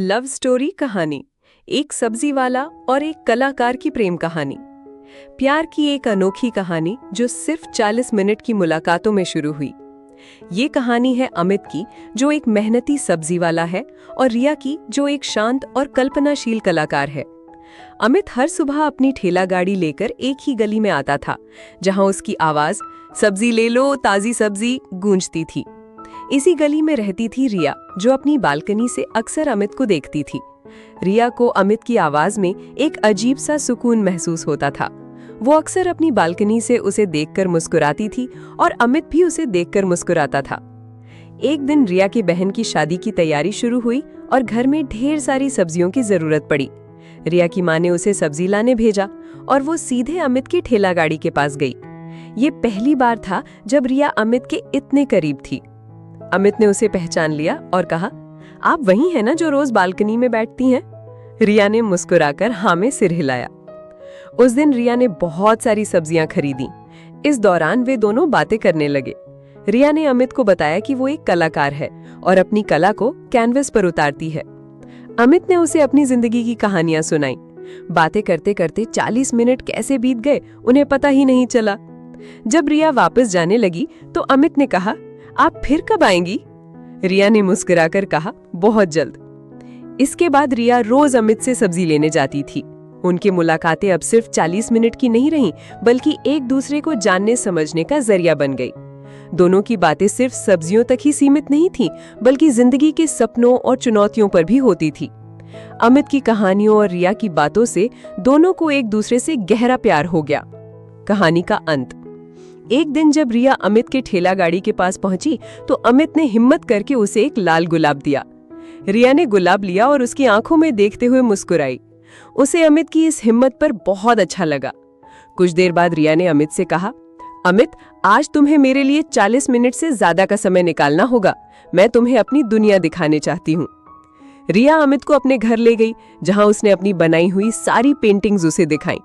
Love story कहानी, एक सब्जी वाला और एक कलाकार की प्रेम कहानी। प्यार की एक अनोखी कहानी जो सिर्फ 40 मिनट की मुलाकातों में शुरू हुई। ये कहानी है अमित की, जो एक मेहनती सब्जी वाला है, और रिया की, जो एक शांत और कल्पनाशील कलाकार है। अमित हर सुबह अपनी ठेला गाड़ी लेकर एक ही गली में आता था, जहां उसकी आवाज "सब्जी ले लो, ताजी सब्जी" गूंजती थी। इसी गली में रहती थी रिया, जो अपनी बालकनी से अक्सर अमित को देखती थी। रिया को अमित की आवाज में एक अजीब सा सुकून महसूस होता था। वो अक्सर अपनी बालकनी से उसे देखकर मुस्कुराती थी और अमित भी उसे देखकर मुस्कुराता था। एक दिन रिया की बहन की शादी की तैयारी शुरू हुई और घर में ढेर सारी सब्जियों की जरूरत पड़ी। रिया की माँ ने उसे सब्जी लाने भेजा और वो सीधे अमित की ठेला गाड़ी के पास गई। ये पहली बार था जब रिया अमित के इतने करीब थी। अमित ने उसे पहचान लिया और कहा, "आप वही हैं ना जो रोज बालकनी में बैठती हैं?" रिया ने मुस्कुराकर हाँ में सिर हिलाया। उस दिन रिया ने बहुत सारी सब्जियां खरीदी। इस दौरान वे दोनों बातें करने लगे। रिया ने अमित को बताया कि वो एक कलाकार है और अपनी कला को कैनवस पर उतारती है। अमित ने उसे अपनी जिंदगी की कहानियां सुनाई। बातें करते करते 40 मिनट कैसे बीत गए उन्हें पता ही नहीं चला। जब रिया वापस जाने लगी तो अमित ने कहा, "आप फिर कब आएंगी?" रिया ने मुस्कुराकर कहा, "बहुत जल्द।" इसके बाद रिया रोज अमित से सब्जी लेने जाती थी। उनकी मुलाकातें अब सिर्फ 40 मिनट की नहीं रहीं, बल्कि एक दूसरे को जानने समझने का जरिया बन गई। दोनों की बातें सिर्फ सब्जियों तक ही सीमित नहीं थी, बल्कि जिंदगी के सपनों और चुनौतियों पर भी होती थी। अमित की कहानियों और रिया की बातों से दोनों को एक दूसरे से गहरा प्यार हो गया। कहानी का अंत। एक दिन जब रिया अमित के ठेला गाड़ी के पास पहुंची तो अमित ने हिम्मत करके उसे एक लाल गुलाब दिया। रिया ने गुलाब लिया और उसकी आंखों में देखते हुए मुस्कुराई। उसे अमित की इस हिम्मत पर बहुत अच्छा लगा। कुछ देर बाद रिया ने अमित से कहा, "अमित, आज तुम्हें मेरे लिए 40 मिनट से ज्यादा का समय निकालना होगा। मैं तुम्हें अपनी दुनिया दिखाने चाहती हूँ।" रिया अमित को अपने घर ले गई, जहां उसने अपनी बनाई हुई सारी पेंटिंग्स उसे दिखाई।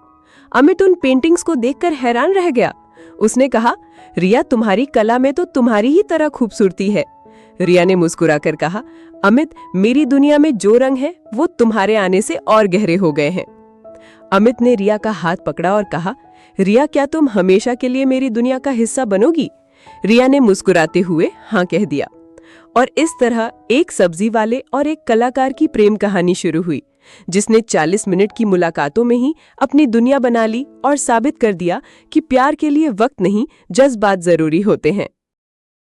अमित उन पेंटिंग्स को देखकर हैरान रह गया। उसने कहा, "रिया, तुम्हारी कला में तो तुम्हारी ही तरह खूबसूरती है।" रिया ने मुस्कुराकर कहा, "अमित, मेरी दुनिया में जो रंग है वो तुम्हारे आने से और गहरे हो गए हैं।" अमित ने रिया का हाथ पकड़ा और कहा, "रिया, क्या तुम हमेशा के लिए मेरी दुनिया का हिस्सा बनोगी?" रिया ने मुस्कुराते हुए हाँ कह दिया। और इस तरह एक सब्जी वाले और एक कलाकार की प्रेम कहानी शुरू हुई, जिसने 40 मिनट की मुलाकातों में ही अपनी दुनिया बना ली और साबित कर दिया कि प्यार के लिए वक्त नहीं, जज्बात जरूरी होते हैं।